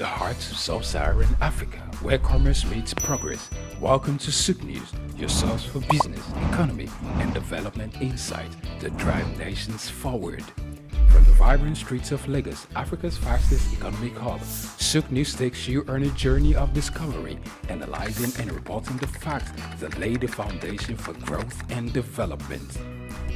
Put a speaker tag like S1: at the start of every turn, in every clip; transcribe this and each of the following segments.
S1: the heart of sub-Saharan Africa, where commerce meets progress. Welcome to SOUQ News, your source for business, economy, and development insight that drive nations forward. From the vibrant streets of Lagos, Africa's fastest economic hub, SOUQ News takes you on a journey of discovery, analyzing and reporting the facts that lay the foundation for growth and development.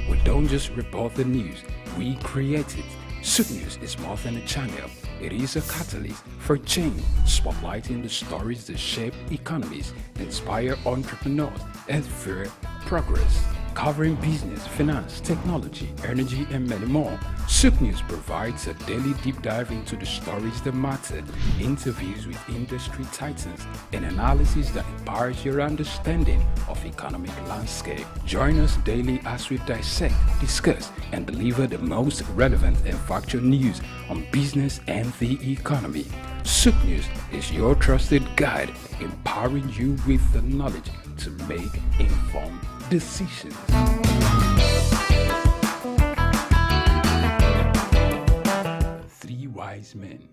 S1: We don't just report the news, we create it. SOUQ News is more than a channel. It is a catalyst for change, spotlighting the stories that shape economies, inspire entrepreneurs, and fuel progress. Covering business, finance, technology, energy, and many more, SOUQ News provides a daily deep dive into the stories that matter, interviews with industry titans, and analysis that empowers your understanding of economic landscape. Join us daily as we dissect, discuss, and deliver the most relevant and factual news on business and the economy. SOUQ News is your trusted guide, empowering you with the knowledge to make informed decisions. Three Wise Men.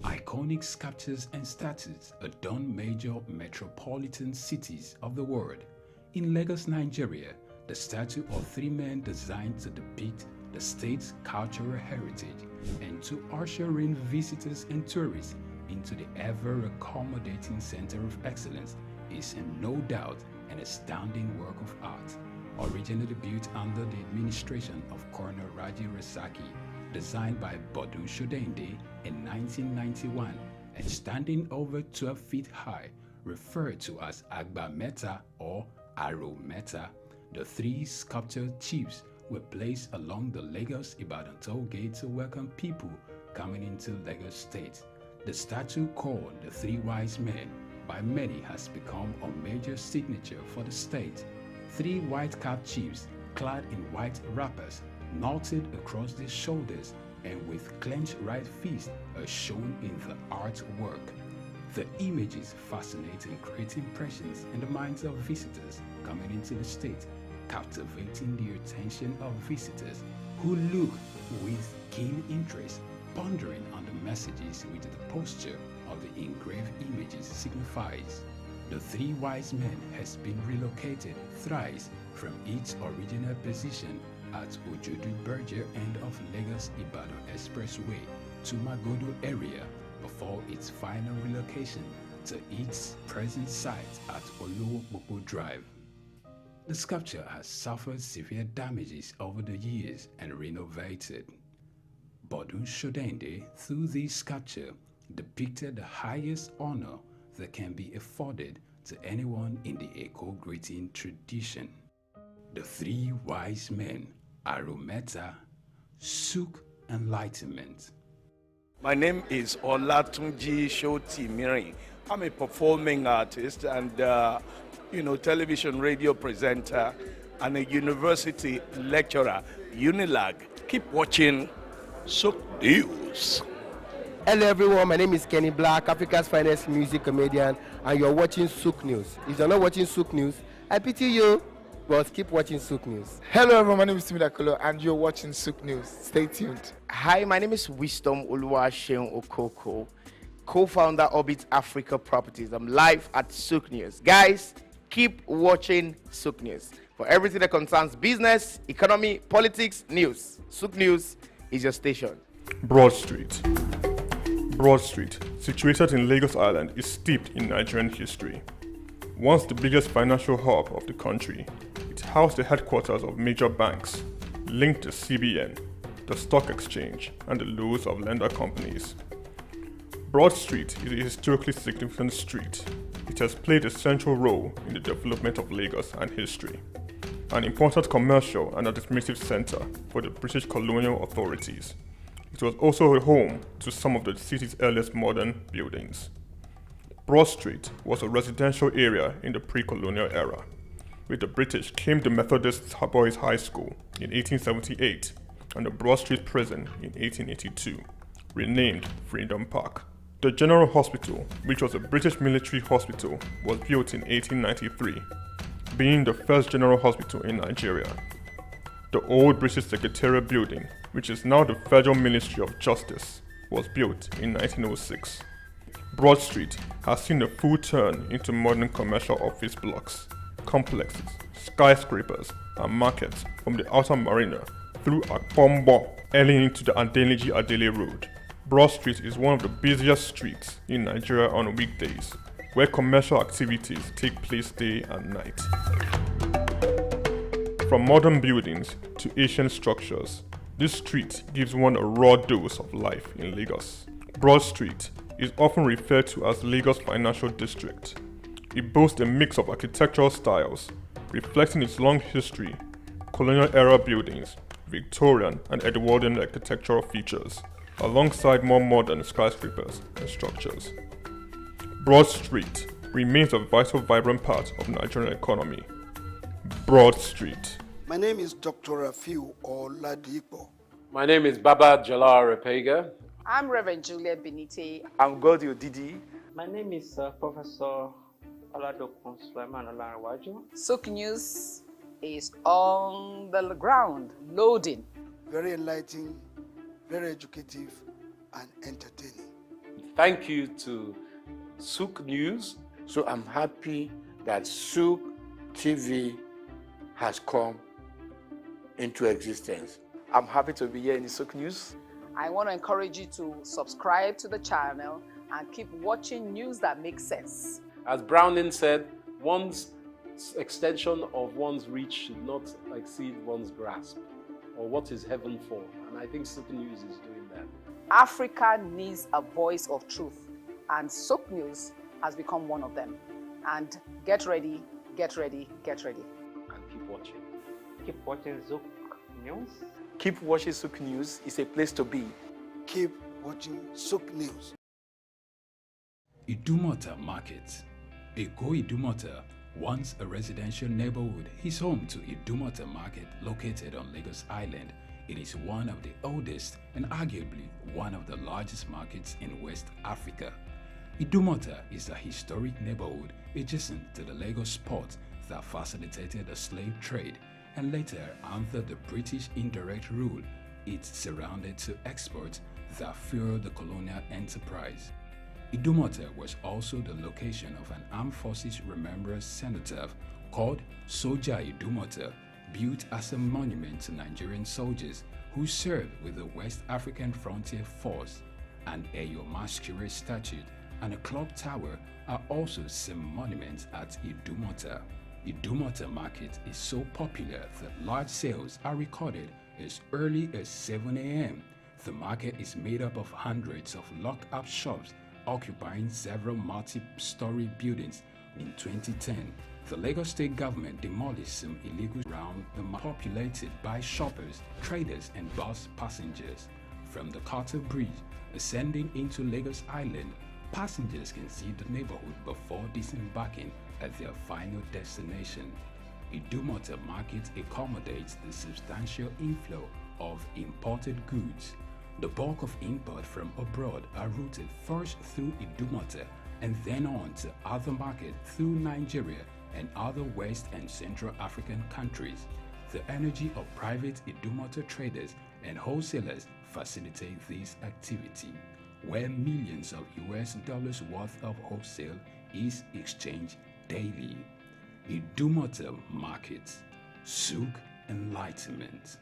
S1: Iconic sculptures and statues adorn major metropolitan cities of the world. In Lagos, Nigeria, the statue of three men designed to depict the state's cultural heritage and to usher in visitors and tourists into the ever-accommodating center of excellence is no doubt an astounding work of art. Originally built under the administration of Colonel Raji Rasaki, designed by Bodu Shodende in 1991 and standing over 12 feet high, referred to as Agba Meta or Aro Meta, the three sculptured chiefs were placed along the Lagos-Ibadan toll gate to welcome people coming into Lagos State. The statue called the Three Wise Men by many has become a major signature for the state. Three white-capped chiefs clad in white wrappers, knotted across their shoulders and with clenched right fists are shown in the artwork. The images fascinate and create impressions in the minds of visitors coming into the state, captivating the attention of visitors who look with keen interest, pondering on the messages which the posture of the engraved images signifies. The Three Wise Men has been relocated thrice from its original position at Ojodu Berger end of Lagos-Ibadan Expressway to Magodo area before its final relocation to its present site at Olowopopo Drive. The sculpture has suffered severe damages over the years and renovated. Bodu Shodende, through this sculpture, depicted the highest honor that can be afforded to anyone in the eco-greeting tradition. The Three Wise Men, Arometa, SOUQ Enlightenment.
S2: My name is Olatunji Shotimirin. I'm a performing artist and television radio presenter and a university lecturer, Unilag. Keep watching SOUQ News.
S3: Hello everyone, my name is Kenny Black, Africa's finest music comedian, and you're watching SOUQ News. If you're not watching SOUQ News, I pity you, but keep watching SOUQ News.
S4: Hello everyone, my name is Timmy Dakolo, and you're watching SOUQ News. Stay tuned.
S5: Hi, my name is Wisdom Oluwaseun Okoko, co-founder Orbit Africa Properties. I'm live at SOUQ News. Guys, keep watching SOUQ News for everything that concerns business, economy, politics, news. SOUQ News is your station.
S6: Broad Street. Broad Street, situated in Lagos Island, is steeped in Nigerian history. Once the biggest financial hub of the country, it housed the headquarters of major banks, linked to CBN, the stock exchange, and the loads of lender companies. Broad Street is a historically significant street. It has played a central role in the development of Lagos and history, an important commercial and administrative center for the British colonial authorities. It was also a home to some of the city's earliest modern buildings. Broad Street was a residential area in the pre-colonial era. With the British came the Methodist Boys High School in 1878 and the Broad Street Prison in 1882, renamed Freedom Park. The General Hospital, which was a British military hospital, was built in 1893, being the first general hospital in Nigeria. The old British Secretariat building, which is now the Federal Ministry of Justice, was built in 1906. Broad Street has seen a full turn into modern commercial office blocks, complexes, skyscrapers, and markets from the outer marina through Akpombo, early into the Adeniji-Adele Road. Broad Street is one of the busiest streets in Nigeria on weekdays, where commercial activities take place day and night. From modern buildings to ancient structures, this street gives one a raw dose of life in Lagos. Broad Street is often referred to as Lagos Financial District. It boasts a mix of architectural styles, reflecting its long history, colonial-era buildings, Victorian and Edwardian architectural features, alongside more modern skyscrapers and structures. Broad Street remains a vital, vibrant part of the Nigerian economy. Broad Street.
S7: My name is Dr. Rafiu Oladipo.
S8: My name is Baba Jalal Repega.
S9: I'm Reverend Juliet Benite.
S5: I'm Godio Didi.
S10: My name is Professor Oladokun Sulaiman Olarawaju.
S9: SOUQ News is on the ground, loading.
S7: Very enlightening, very educative, and entertaining.
S8: Thank you to SOUQ News.
S11: So I'm happy that SOUQ TV has come into existence.
S5: I'm happy to be here in the SOUQ News.
S9: I want to encourage you to subscribe to the channel and keep watching news that makes sense.
S8: As Browning said, one's extension of one's reach should not exceed one's grasp, or what is heaven for. And I think SOUQ News is doing that.
S9: Africa needs a voice of truth, and SOUQ News has become one of them. And get ready, get ready, get ready.
S8: And keep watching.
S10: Keep watching SOUQ News.
S5: Keep watching SOUQ News. It's a place to be.
S7: Keep watching SOUQ News.
S1: Idumota Market. Eko Idumota, once a residential neighborhood, is home to Idumota Market, located on Lagos Island. It is one of the oldest and arguably one of the largest markets in West Africa. Idumota is a historic neighborhood adjacent to the Lagos port that facilitated the slave trade, and later, under the British indirect rule, it surrounded to exports that fueled the colonial enterprise. Idumota was also the location of an armed forces remembrance cenotaph called Soja Idumota, built as a monument to Nigerian soldiers who served with the West African Frontier Force. An Eyo Masquerade statue and a clock tower are also some monuments at Idumota. Idumota Market is so popular that large sales are recorded as early as 7 a.m. The market is made up of hundreds of locked-up shops occupying several multi-story buildings. In 2010, the Lagos State government demolished some illegal around the market populated by shoppers, traders, and bus passengers. From the Carter Bridge, ascending into Lagos Island, passengers can see the neighborhood before disembarking at their final destination. Idumota Market accommodates the substantial inflow of imported goods. The bulk of import from abroad are routed first through Idumota and then on to other markets through Nigeria and other West and Central African countries. The energy of private Idumota traders and wholesalers facilitate this activity, where millions of US dollars worth of wholesale is exchanged daily. Idumota Market, SOUQ Enlightenment.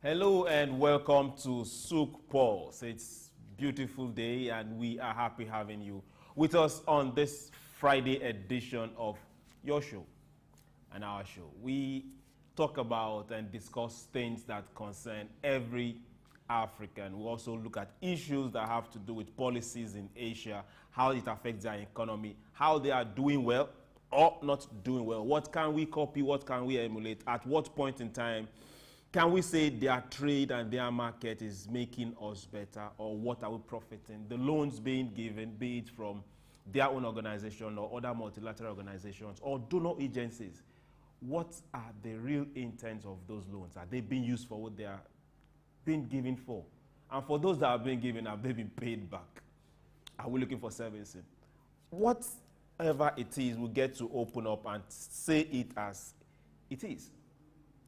S12: Hello and welcome to SOUQ Pulse. It's a beautiful day and we are happy having you with us on this Friday edition of your show and our show. We talk about and discuss things that concern every African. We also look at issues that have to do with policies in Asia, how it affects their economy, how they are doing well or not doing well. What can we copy? What can we emulate? At what point in time Can we say their trade and their market is making us better, or what are we profiting? The loans being given, be it from their own organization or other multilateral organizations or donor agencies, what are the real intents of those loans? Are they being used for what they are being given for? And for those that are being given, have they been paid back? Are we looking for servicing? Whatever it is, we get to open up and say it as it is,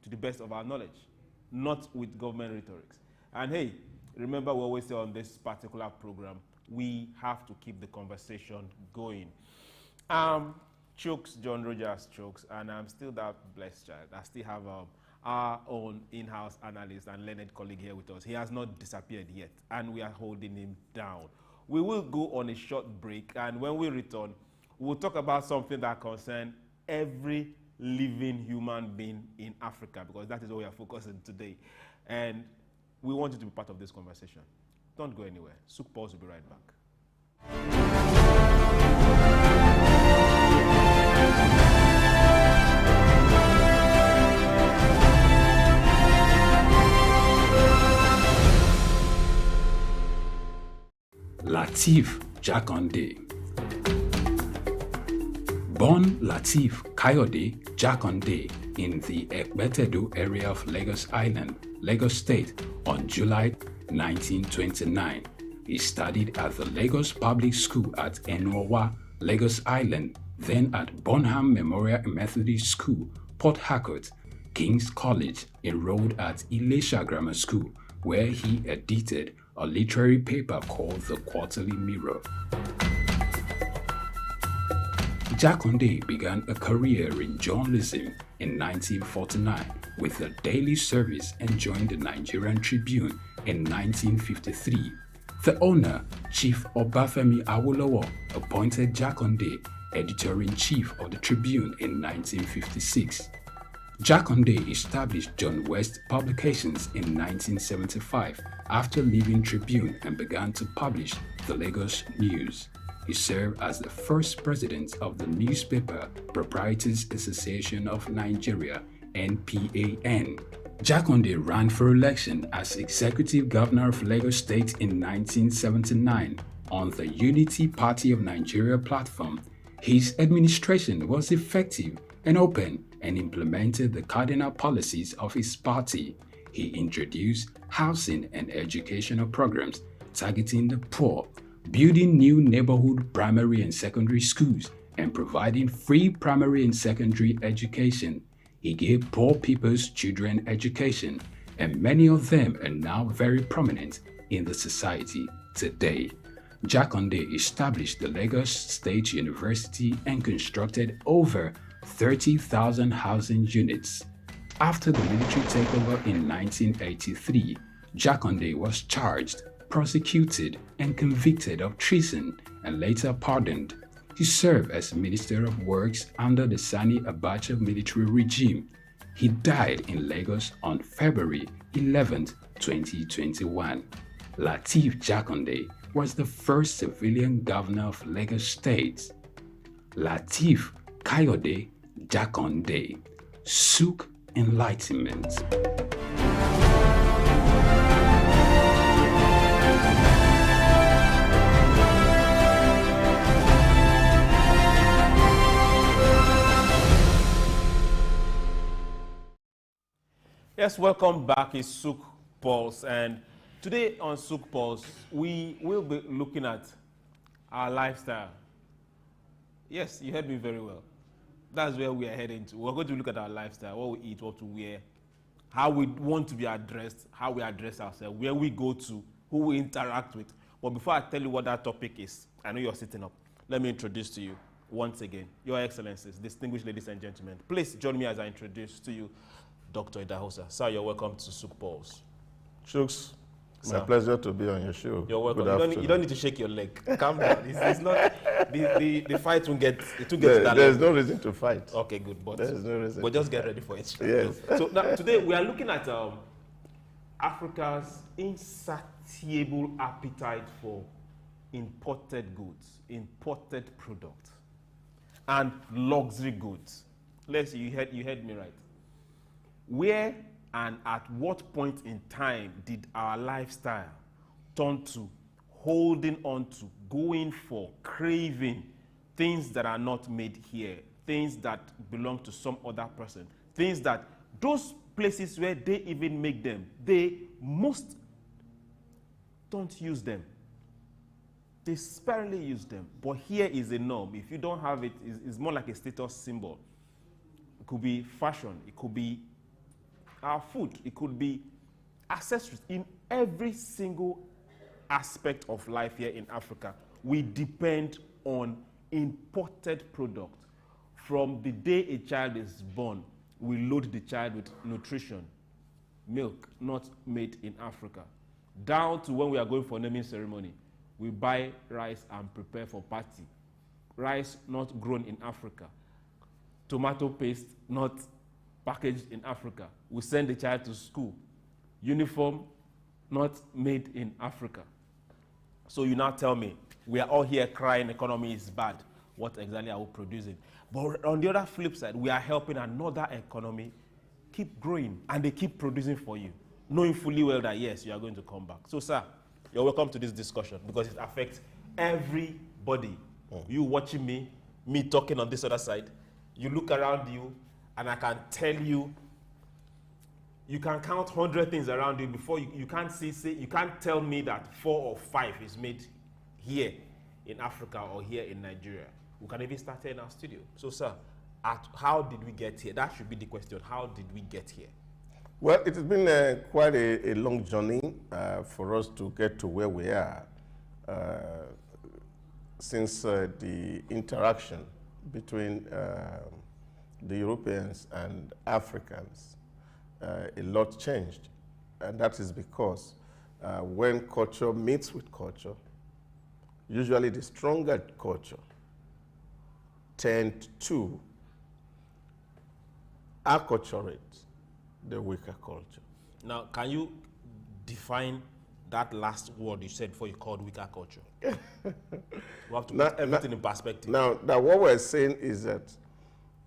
S12: to the best of our knowledge, not with government rhetorics. And hey, remember we always say on this particular program, we have to keep the conversation going. Chuks, John-Rogers Chuks, and I'm still that blessed child. I still have our own in-house analyst and learned colleague here with us. He has not disappeared yet, and we are holding him down. We will go on a short break, and when we return, we'll talk about something that concerns every living human being in Africa, because that is what we are focusing today. And we want you to be part of this conversation. Don't go anywhere. SOUQ Pulse will be right back.
S1: Lateef Jakande. Born Lateef Kayode Jakande in the Ekpetedo area of Lagos Island, Lagos State on July 1929. He studied at the Lagos Public School at Enuowa, Lagos Island, then at Bonham Memorial Methodist School, Port Harcourt, King's College, enrolled at Ilesha Grammar School, where he edited a literary paper called The Quarterly Mirror. Jakande began a career in journalism in 1949 with a daily service and joined the Nigerian Tribune in 1953. The owner, Chief Obafemi Awolowo, appointed Jakande editor-in-chief of the Tribune in 1956. Jakande established John West Publications in 1975 after leaving Tribune and began to publish the Lagos News. He served as the first president of the Newspaper Proprietors Association of Nigeria, NPAN. Jakande ran for election as executive governor of Lagos State in 1979 on the Unity Party of Nigeria platform. His administration was effective and open and implemented the cardinal policies of his party. He introduced housing and educational programs targeting the poor, building new neighborhood primary and secondary schools, and providing free primary and secondary education. He gave poor people's children education, and many of them are now very prominent in the society today. Jakande established the Lagos State University and constructed over 30,000 housing units. After the military takeover in 1983, Jakande was charged, prosecuted, and convicted of treason and later pardoned. He served as Minister of Works under the Sani Abacha military regime. He died in Lagos on February 11, 2021. Lateef Jakande was the first civilian governor of Lagos State. Lateef Kayode Jakande, SOUQ Enlightenment.
S12: Yes, welcome back. It's SOUQ Pulse, and today on SOUQ Pulse, we will be looking at our lifestyle. Yes, you heard me very well. That's where we are heading to. We're going to look at our lifestyle, what we eat, what we wear, how we want to be addressed, how we address ourselves, where we go to, who we interact with. But before I tell you what that topic is, I know you're sitting up. Let me introduce to you once again, Your Excellencies, distinguished ladies and gentlemen. Please join me as I introduce to you Dr. Idahosa. Sir, you're welcome to SOUQ Pulse.
S13: Chuks, my pleasure to be on your show.
S12: You're welcome. You don't need to shake your leg. Calm down. It's not, the fight won't get, it won't get that
S13: There's
S12: level.
S13: no reason to fight.
S12: Okay, good. But
S13: there's no reason.
S12: But just get ready for it.
S13: Yes.
S12: So now, today we are looking at Africa's insatiable appetite for imported goods, imported products, and luxury goods. You heard me right. Where And at what point in time did our lifestyle turn to holding on to, going for, craving things that are not made here, things that belong to some other person, things that those places where they even make them, they most don't use them. They sparingly use them. But here is a norm. If you don't have it, it's more like a status symbol. It could be fashion. It could be our food. It could be accessories. In every single aspect of life here in Africa, we depend on imported products. From the day a child is born, we load the child with nutrition, milk not made in Africa. Down to when we are going for naming ceremony, we buy rice and prepare for party. Rice not grown in Africa. Tomato paste not packaged in Africa. We send the child to school. Uniform not made in Africa. So you now tell me, we are all here crying economy is bad. What exactly are we producing? But on the other flip side, we are helping another economy keep growing, and they keep producing for you, knowing fully well that yes, you are going to come back. So sir, you're welcome to this discussion because it affects everybody. You watching me talking on this other side, you look around you, and I can tell you, you can count 100 things around you before you can't say you can't tell me that 4 or 5 is made here in Africa or here in Nigeria. We can even start here in our studio. So sir, how did we get here? That should be the question. How did we get here?
S13: Well, it has been quite a long journey for us to get to where we are since the interaction between the Europeans and Africans. A lot changed, and that is because when culture meets with culture, usually the stronger culture tend to acculturate the weaker culture.
S12: Now, can you define that last word you said before you called weaker culture? We have to put everything in perspective.
S13: Now, what we're saying is that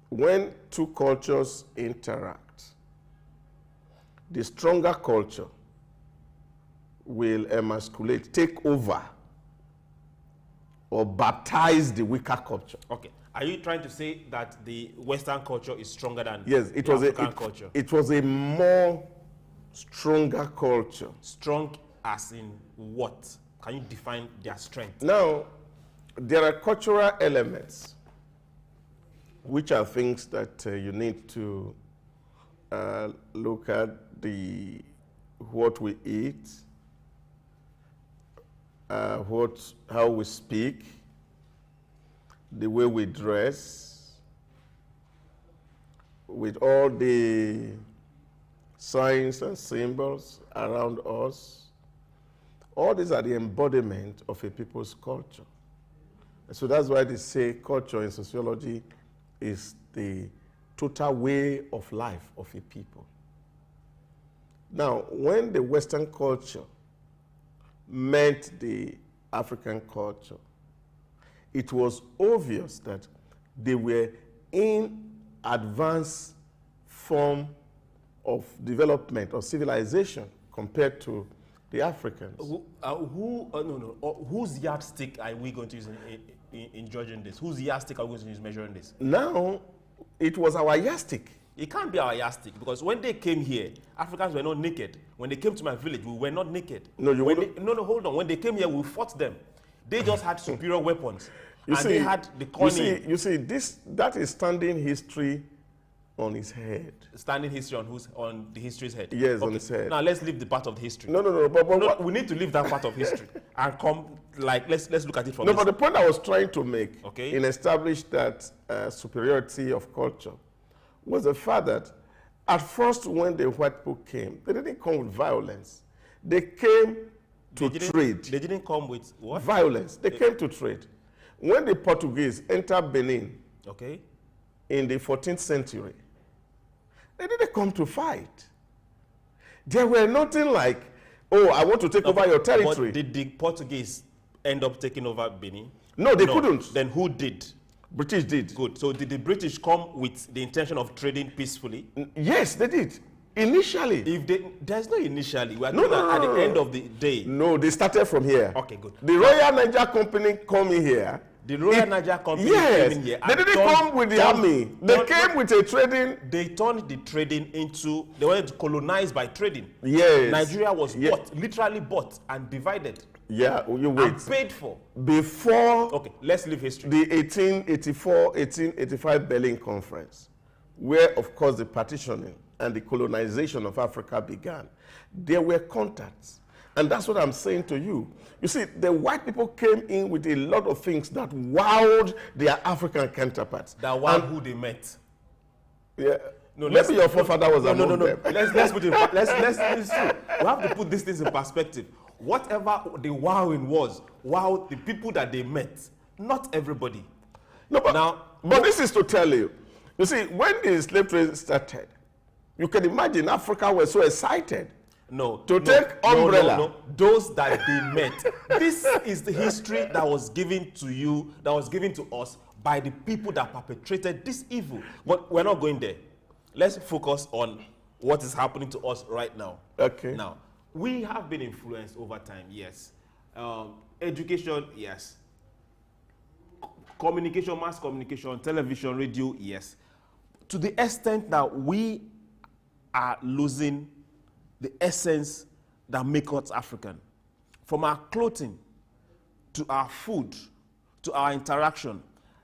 S13: when two cultures interact, the stronger culture will emasculate, take over, or baptize the weaker culture.
S12: Okay. Are you trying to say that the Western culture is stronger than
S13: the African culture? It was a more stronger culture.
S12: Strong as in what? Can you define their strength?
S13: Now, there are cultural elements which are things that you need to look at. What we eat, how we speak, the way we dress, with all the signs and symbols around us. All these are the embodiment of a people's culture. So that's why they say culture in sociology is the total way of life of a people. Now, when the Western culture met the African culture, it was obvious that they were in advanced form of development or civilization compared to the Africans.
S12: Whose yardstick are we going to use in judging this? Whose yardstick are we going to use measuring this?
S13: Now, it was our yardstick.
S12: It can't be our yardstick because when they came here, Africans were not naked. When they came to my village, we were not naked.
S13: No,
S12: hold on. When they came here, we fought them. They just had superior weapons. They had the cunning.
S13: You see, that is standing history on his head.
S12: Standing history on the history's head?
S13: Yes, okay. On his head.
S12: Now let's leave the part of the history.
S13: No, but
S12: we need to leave that part of history and come, let's look at it from
S13: this. No, but the point I was trying to make in establish that superiority of culture was the fact that at first when the white people came, they didn't come with violence. They came to trade.
S12: They didn't come with what?
S13: Violence. They came to trade. When the Portuguese entered Benin in the 14th century, they didn't come to fight. There were nothing like, oh, I want to take over your territory.
S12: But did the Portuguese end up taking over Benin?
S13: No, they couldn't.
S12: Then who did?
S13: British did.
S12: Good. So did the British come with the intention of trading peacefully?
S13: Yes, they did. Initially.
S12: There's no initially. We are looking at the end of the day.
S13: No, they started from here.
S12: Okay, good.
S13: The Royal Niger Company come in here.
S12: The Royal Niger Company
S13: came
S12: in here.
S13: They didn't come with the army. They came with a trading.
S12: They turned the trading into, they wanted to colonize by trading.
S13: Yes.
S12: Nigeria was bought, literally bought and divided.
S13: Yeah, you wait.
S12: And paid for.
S13: Before.
S12: Okay, let's leave history.
S13: The 1884-1885 Berlin Conference, where, of course, the partitioning and the colonization of Africa began, there were contacts. And that's what I'm saying to you. You see, the white people came in with a lot of things that wowed their African counterparts.
S12: That wowed who they met.
S13: Yeah. No, maybe your forefather was among them.
S12: Let's put it. It's true. We have to put these things in perspective. Whatever the wowing was, wow, the people that they met, not everybody.
S13: No, but this is to tell you. You see, when the slave trade started, you can imagine Africa was so excited. Take umbrella.
S12: No. Those that they met. This is the history that was given to you, that was given to us by the people that perpetrated this evil. But we're not going there. Let's focus on what is happening to us right now.
S13: Okay.
S12: Now, we have been influenced over time, yes. Education, yes. Communication, mass communication, television, radio, yes. To the extent that we are losing the essence that makes us African. From our clothing, to our food, to our interaction.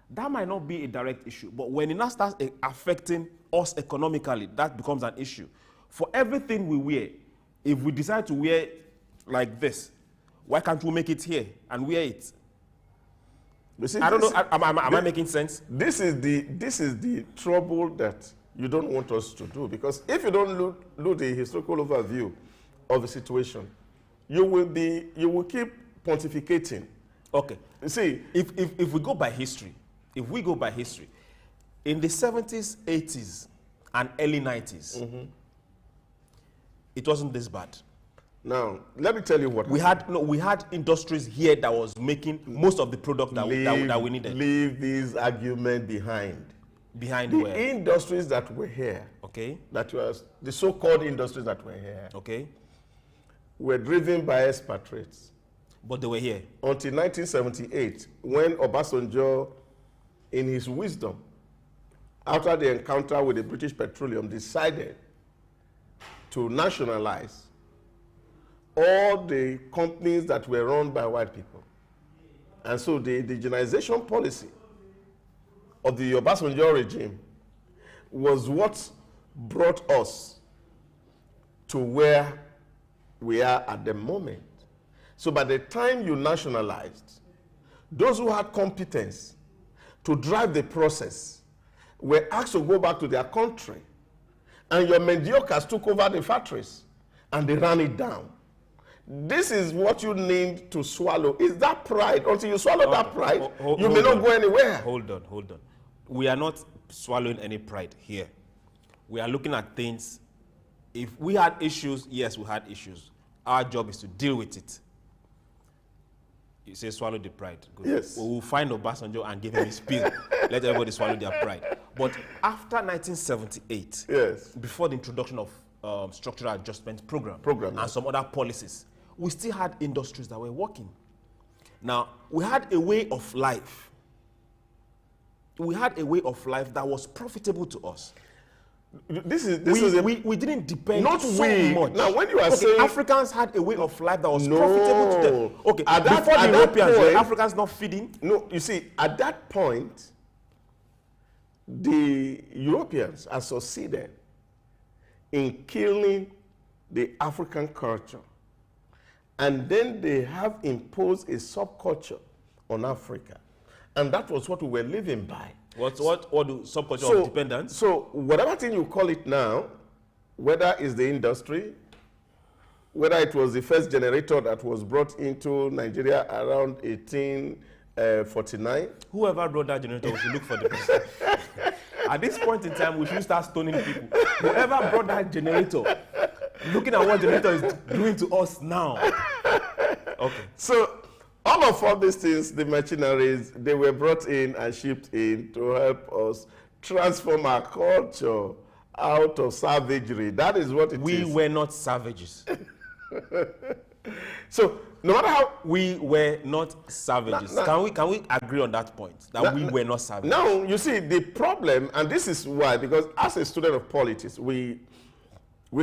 S12: That might not be a direct issue, but when it now starts affecting us economically, that becomes an issue. For everything we wear, if we decide to wear like this, why can't we make it here and wear it?
S13: See,
S12: I don't know, am I making sense?
S13: This is the trouble that you don't want us to do, because if you don't look the historical overview of the situation, you will keep pontificating.
S12: Okay.
S13: See,
S12: if we go by history, in the 70s, 80s, and early 90s, it wasn't this bad.
S13: Now, let me tell you what
S12: we had industries here that was making most of the product that we needed.
S13: Leave this argument behind.
S12: Behind
S13: the
S12: where?
S13: Industries that were here.
S12: Okay.
S13: That was the so-called industries that were here.
S12: Okay.
S13: Were driven by expatriates.
S12: But they were here.
S13: Until 1978, when Obasanjo, in his wisdom, after the encounter with the British Petroleum, decided to nationalize all the companies that were run by white people. And so the indigenization policy of the Obasanjo regime was what brought us to where we are at the moment. So by the time you nationalized, those who had competence to drive the process were asked to go back to their country, and your mediocres took over the factories and they ran it down. This is what you need to swallow. Is that pride? Until you swallow that pride, you may not go anywhere.
S12: Hold on. We are not swallowing any pride here. We are looking at things. If we had issues, yes, we had issues. Our job is to deal with it. You say swallow the pride. Good.
S13: Yes.
S12: We will find Obasanjo and give him his pill. Let everybody swallow their pride. But after 1978,
S13: yes,
S12: before the introduction of structural adjustment program and some other policies, we still had industries that were working. Now, we had a way of life. We had a way of life that was profitable to us. We didn't depend so much.
S13: Now, when you are saying
S12: Africans had a way of life that was profitable to them. Okay, before the Europeans, were Africans not feeding?
S13: No, you see, at that point, the Europeans have succeeded in killing the African culture. And then they have imposed a subculture on Africa. And that was what we were living by.
S12: What do subculture of dependence?
S13: So whatever thing you call it now, whether it's the industry, whether it was the first generator that was brought into Nigeria around 1849.
S12: Whoever brought that generator, we should look for the person. At this point in time, we should start stoning people. Whoever brought that generator, looking at what generator is doing to us now. Okay.
S13: So all these things, the machineries, they were brought in and shipped in to help us transform our culture, out of savagery. That is what it is.
S12: We were not savages.
S13: So no matter how
S12: we were not savages, can we agree on that point that we were not savages?
S13: Now you see the problem, and this is why, because as a student of politics, we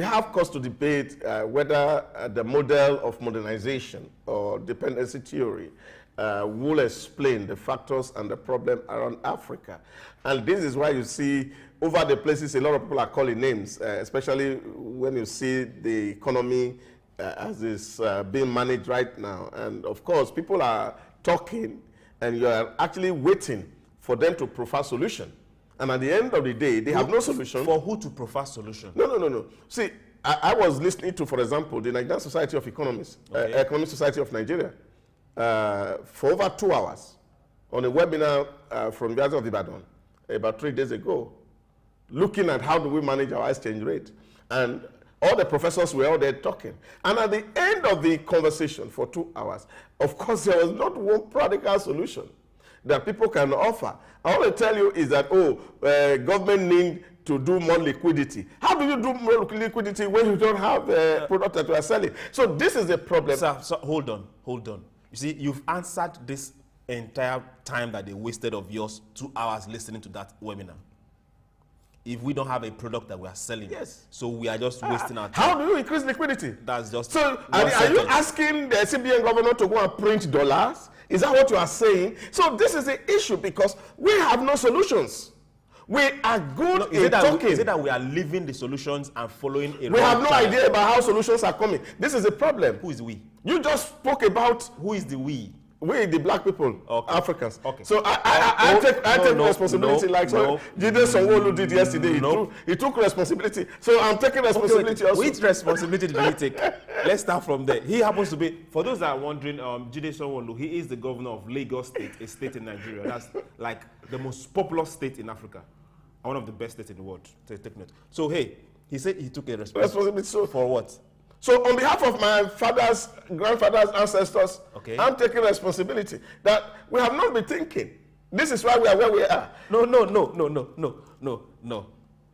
S13: have cause to debate whether the model of modernization or dependency theory will explain the factors and the problem around Africa. And this is why you see over the places a lot of people are calling names, especially when you see the economy as it's being managed right now. And of course, people are talking and you are actually waiting for them to proffer solution. And at the end of the day, they have no solution.
S12: For who to proffer solution?
S13: No. See, I was listening to, for example, the Nigerian Society of Economists, Economic Society of Nigeria, for over 2 hours on a webinar from the University of Ibadan about 3 days ago, looking at how do we manage our exchange rate. And all the professors were all there talking. And at the end of the conversation for 2 hours, of course, there was not one practical solution that people can offer. All I tell you is that, government need to do more liquidity. How do you do more liquidity when you don't have a product that you are selling? So this is the problem.
S12: Sir, hold on. You see, you've answered this entire time that they wasted of yours, 2 hours listening to that webinar. If we don't have a product that we are selling,
S13: yes,
S12: so we are just wasting our time.
S13: How do you increase liquidity?
S12: That's just
S13: so. Are you asking the CBN governor to go and print dollars? Is that what you are saying? So this is the issue because we have no solutions. We are good in talking.
S12: Is it that we are leaving the solutions and following a
S13: We have no idea about how solutions are coming. This is the problem.
S12: Who is we?
S13: You just spoke about
S12: who is the we?
S13: We, the black people, Africans.
S12: Okay.
S13: So I take responsibility like Jide Sanwo-Olu did yesterday. He took responsibility. So I'm taking responsibility also.
S12: Which responsibility did he take? Let's start from there. He happens to be, for those that are wondering, Jide Sanwo-Olu, he is the governor of Lagos State, a state in Nigeria. That's like the most populous state in Africa. And one of the best states in the world. Take note. So hey, he said he took a responsibility.
S13: So,
S12: for what?
S13: So on behalf of my father's, grandfather's ancestors, I'm taking responsibility that we have not been thinking. This is why we are where we are.
S12: No.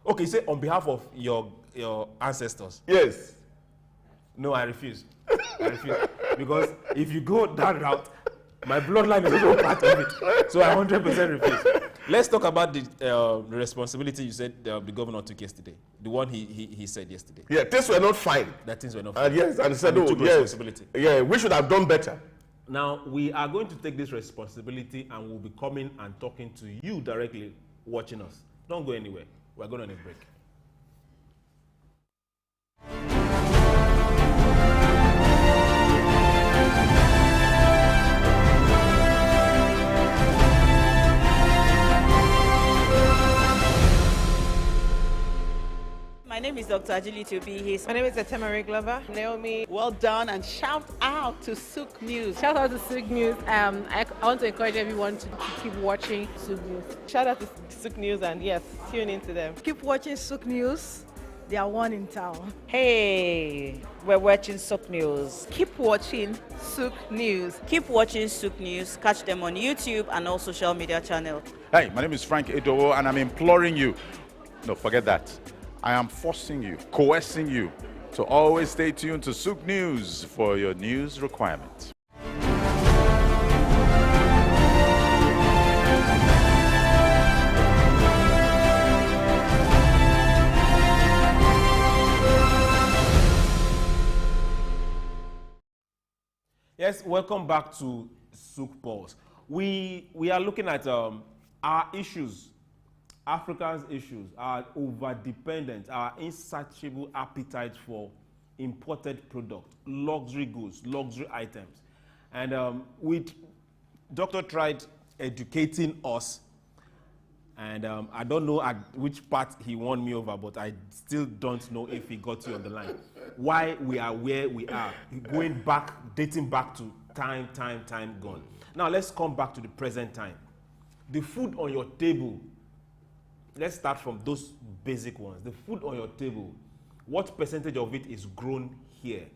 S12: Okay, say on behalf of your ancestors.
S13: Yes.
S12: No, I refuse. Because if you go that route, my bloodline is also part of it. So I 100% refuse. Let's talk about the responsibility you said the governor took yesterday. The one he said yesterday.
S13: Yeah, things were not fine.
S12: That things were not fine.
S13: Yes, and he said,
S12: responsibility.
S13: Yeah, we should have done better.
S12: Now, we are going to take this responsibility and we'll be coming and talking to you directly watching us. Don't go anywhere. We're going on a break.
S14: My name is Dr. Agility Obi.
S15: My name is Etemari Glover. Naomi.
S14: Well done, and shout out to SOUQ News.
S15: Shout out to SOUQ News. I want to encourage everyone to keep watching SOUQ News. Shout out to SOUQ News, and yes, tune into them.
S16: Keep watching SOUQ News. They are one in town.
S17: Hey, we're watching SOUQ News.
S14: Keep watching SOUQ News.
S17: Keep watching SOUQ News. Catch them on YouTube and all social media channels.
S18: Hey, my name is Frank Edowo, and I'm imploring you. No, forget that. I am forcing you, coercing you to always stay tuned to SOUQ News for your news requirements.
S12: Yes, welcome back to SOUQ Pulse. We are looking at our issues. Africa's issues, our overdependence, our insatiable appetite for imported products, luxury goods, luxury items. And Doctor tried educating us, and I don't know at which part he won me over, but I still don't know if he got you on the line. Why we are where we are, going back, dating back to time gone. Now let's come back to the present time. The food on your table. Let's start from those basic ones. The food on your table, what percentage of it is grown here?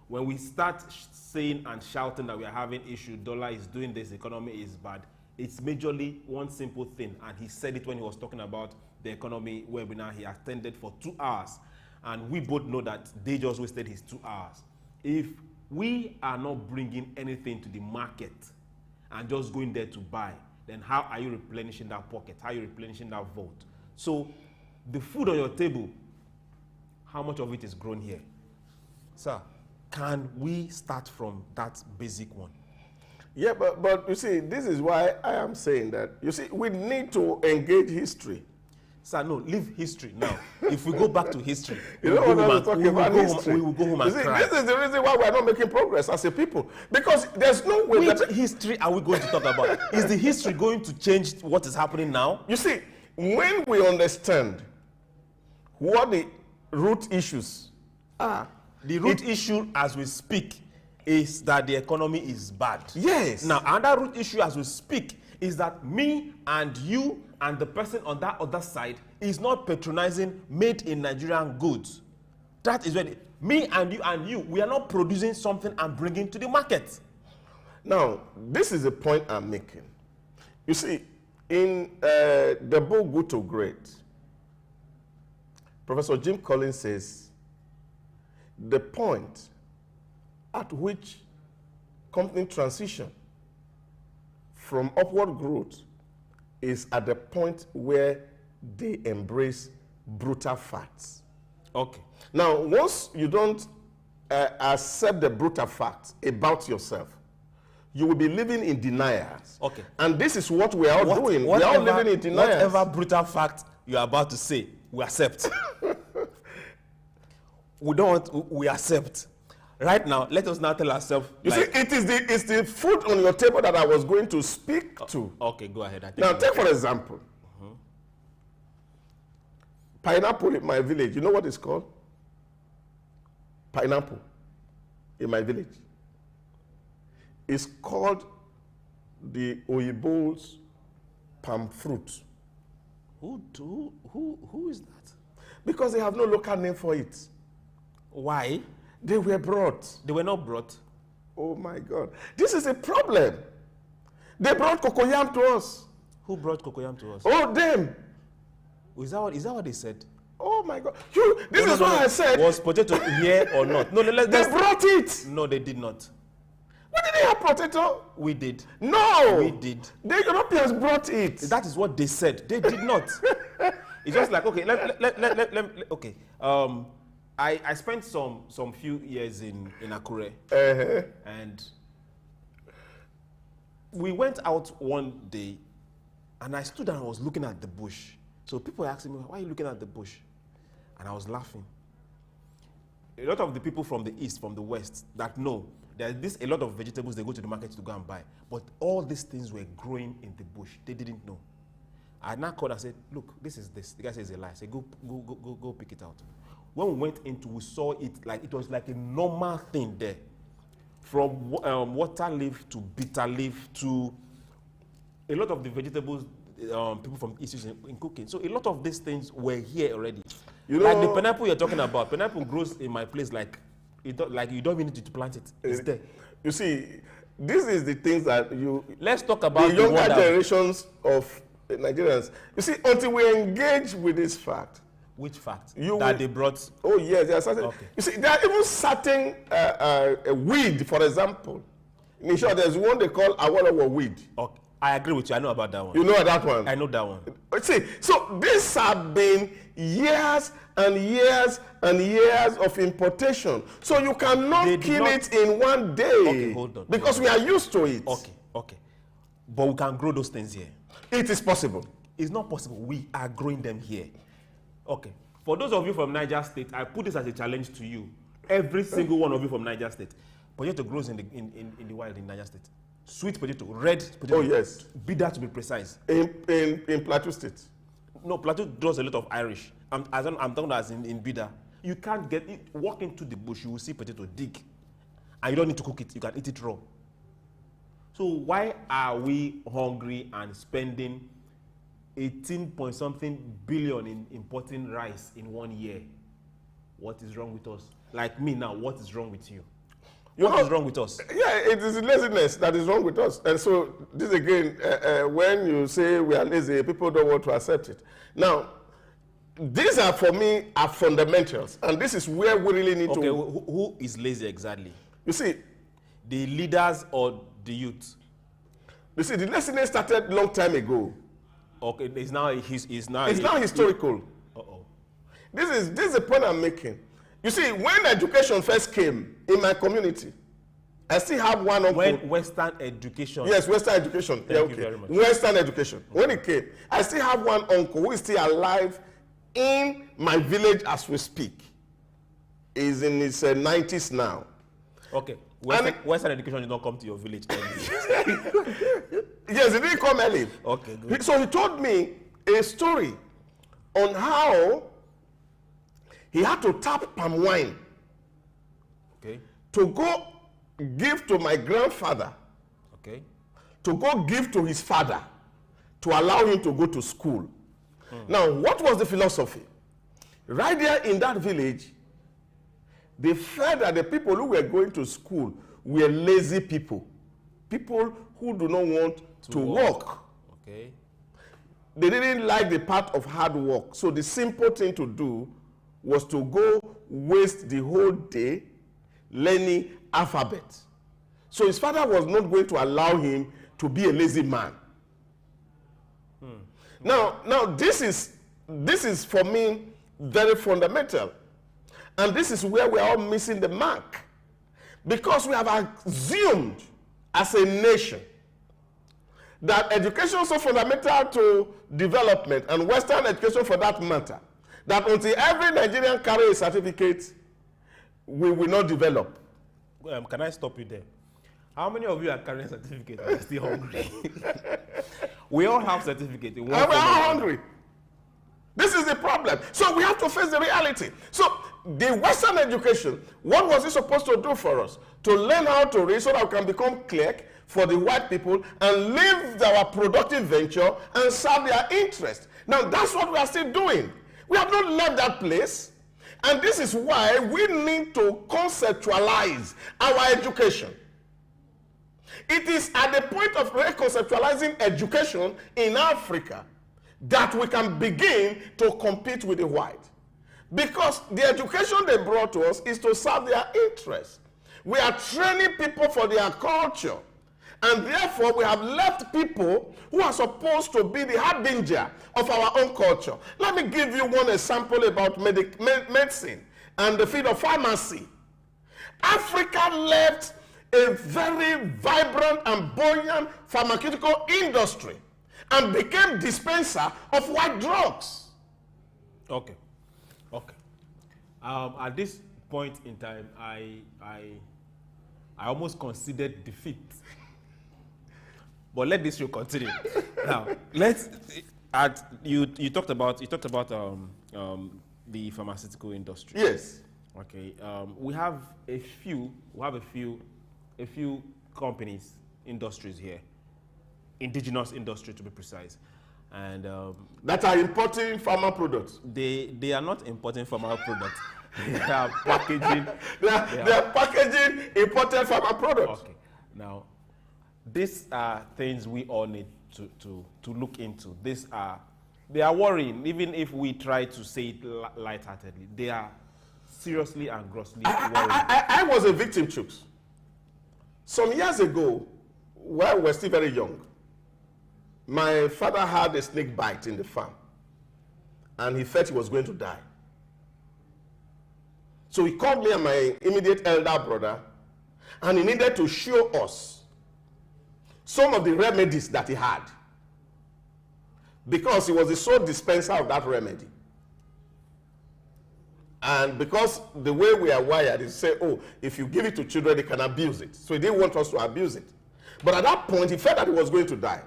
S12: When we start saying and shouting that we are having issue, dollar is doing this, economy is bad, it's majorly one simple thing, and he said it when he was talking about the economy webinar. He attended for 2 hours. And we both know that they just wasted his 2 hours. If we are not bringing anything to the market and just going there to buy, then how are you replenishing that pocket? How are you replenishing that vault? So the food on your table, how much of it is grown here? Sir, can we start from that basic one?
S13: Yeah, but you see, this is why I am saying that, you see, we need to engage history.
S12: Sir, no, leave history now. If we go back to history,
S13: we will go
S12: home and cry.
S13: This is the reason why we are not making progress as a people. Because there's no way
S12: Which history are we going to talk about? Is the history going to change what is happening now?
S13: You see, when we understand what the root issues are.
S12: The root issue as we speak is that the economy is bad.
S13: Yes.
S12: Now, another root issue as we speak is that me and you and the person on that other side is not patronizing made in Nigerian goods. That is when me and you, we are not producing something and bringing to the market.
S13: Now, this is the point I'm making. You see, in the book Good to Great, Professor Jim Collins says, the point at which company transition from upward growth is at the point where they embrace brutal facts.
S12: Okay.
S13: Now, once you don't accept the brutal facts about yourself, you will be living in denials.
S12: Okay.
S13: And this is what we are all doing. We are all living in denials.
S12: Whatever brutal fact you are about to say, we accept. We accept. Right now, let us now tell ourselves.
S13: You see, it's the food on your table that I was going to speak to.
S12: Okay, go ahead.
S13: Now, take for example, pineapple in my village. You know what it's called? Pineapple in my village. It's called the Oyibo's palm fruit.
S12: Who is that?
S13: Because they have no local name for it.
S12: Why?
S13: They were brought.
S12: They were not brought.
S13: Oh my God. This is a problem. They brought cocoyam to us.
S12: Who brought cocoyam to us?
S13: Oh, them.
S12: Is that what they said?
S13: Oh my God. This is what I said.
S12: Was potato here or not? No,
S13: they brought it.
S12: No, they did not.
S13: When did they have potato?
S12: We did.
S13: No.
S12: We did.
S13: The Europeans brought it.
S12: That is what they said. They did not. It's just like, okay, okay. I spent some few years in Akure, and we went out one day, and I stood and I was looking at the bush. So people were asking me, why are you looking at the bush? And I was laughing. A lot of the people from the east, from the west, that know there's a lot of vegetables they go to the market to go and buy, but all these things were growing in the bush. They didn't know. I now called and said, look, this is this. The guy says it's a lie. I said, go pick it out. When we went into, we saw it like it was like a normal thing there. From water leaf to bitter leaf to a lot of the vegetables people from East use in cooking. So a lot of these things were here already. You know, like the pineapple you're talking about. Pineapple grows in my place like you don't even need to plant it. It's there.
S13: You see, this is the things that you.
S12: Let's talk about
S13: the younger generations of Nigerians. You see, until we engage with this fact.
S12: Which fact? That they brought?
S13: Oh yes, there are certain. Okay. You see, there are even certain weed, for example. In short, there's one they call Awolowo weed.
S12: Okay. I agree with you. I know about that one.
S13: You know that one?
S12: I know that one.
S13: See, so these have been years and years and years of importation. So you cannot kill it in one day.
S12: Okay, hold on.
S13: Because we are used to it.
S12: Okay. But we can grow those things here.
S13: It is possible.
S12: It's not possible. We are growing them here. Okay. For those of you from Niger State, I put this as a challenge to you. Every single one of you from Niger State. Potato grows in the wild in Niger State. Sweet potato, red potato.
S13: Oh yes.
S12: Bida to be precise.
S13: In Plateau State.
S12: No, Plateau does a lot of Irish. I'm talking about as in Bida. You can't get it. Walk into the bush, you will see potato, dig. And you don't need to cook it. You can eat it raw. So why are we hungry and spending 18-point-something billion in importing rice in 1 year? What is wrong with us? Like me now, what is wrong with you? What is wrong with us?
S13: Yeah, it is laziness that is wrong with us. And so this again, when you say we are lazy, people don't want to accept it. Now, these are, for me, are fundamentals. And this is where we really need to...
S12: Okay, who is lazy exactly?
S13: You see...
S12: The leaders or the youth?
S13: You see, the laziness started long time ago.
S12: Okay, it's now
S13: historical.
S12: Uh-oh.
S13: This is the point I'm making. You see, when education first came in my community, I still have one uncle.
S12: When Western education.
S13: Yes, Western education.
S12: Thank you very much.
S13: Western education. When it came, I still have one uncle who is still alive in my village as we speak. He's in his 90s now.
S12: Okay. Western education did not come to your village early.
S13: Yes, it didn't come early.
S12: Okay, good.
S13: So he told me a story on how he had to tap palm wine to go give to my grandfather, to go give to his father, to allow him to go to school. Now, what was the philosophy? Right there in that village, they felt that the people who were going to school were lazy people, people who do not want to work.
S12: Okay.
S13: They didn't like the part of hard work. So the simple thing to do was to go waste the whole day learning alphabet. So his father was not going to allow him to be a lazy man. Now this is for me very fundamental. And this is where we are all missing the mark. Because we have assumed as a nation that education is so fundamental to development, and Western education for that matter, that until every Nigerian carries a certificate, we will not develop.
S12: Can I stop you there? How many of you are carrying a certificate and are still hungry? We all have certificates.
S13: And we are hungry. This is the problem. So we have to face the reality. So the Western education, what was it supposed to do for us? To learn how to read so that we can become clerk for the white people and live our productive venture and serve their interest. Now that's what we are still doing. We have not left that place. And this is why we need to conceptualize our education. It is at the point of reconceptualizing education in Africa that we can begin to compete with the white. Because the education they brought to us is to serve their interests. We are training people for their culture. And therefore, we have left people who are supposed to be the harbinger of our own culture. Let me give you one example about medicine and the field of pharmacy. Africa left a very vibrant and buoyant pharmaceutical industry and became dispenser of white drugs.
S12: Okay. At this point in time, I almost considered defeat. But let this show continue. Now, you talked about the pharmaceutical industry.
S13: Yes.
S12: Okay. We have a few companies, industries here, indigenous industry to be precise, and
S13: that are importing pharma products.
S12: They are not importing pharma products. They are packaging.
S13: they are packaging imported pharma products.
S12: Okay. Now, these are things we all need to look into. They are worrying, even if we try to say it lightheartedly. They are seriously and grossly worrying.
S13: I was a victim, Chuks. Some years ago, while we were still very young, my father had a snake bite in the farm, and he felt he was going to die. So he called me and my immediate elder brother, and he needed to show us some of the remedies that he had, because he was the sole dispenser of that remedy. And because the way we are wired is say, oh, if you give it to children, they can abuse it. So he didn't want us to abuse it. But at that point, he felt that he was going to die.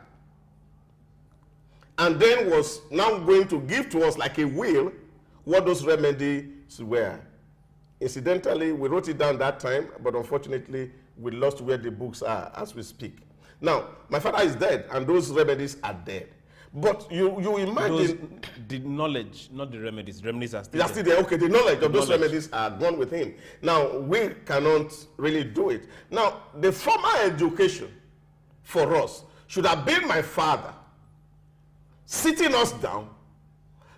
S13: And then was now going to give to us like a will what those remedies were. Incidentally, we wrote it down that time, but unfortunately, we lost where the books are as we speak. Now, my father is dead, and those remedies are dead. But you imagine...
S12: the knowledge, not the remedies. Remedies are still
S13: there. They are still there. Okay, the knowledge of those remedies are gone with him. Now, we cannot really do it. Now, the formal education for us should have been my father sitting us down,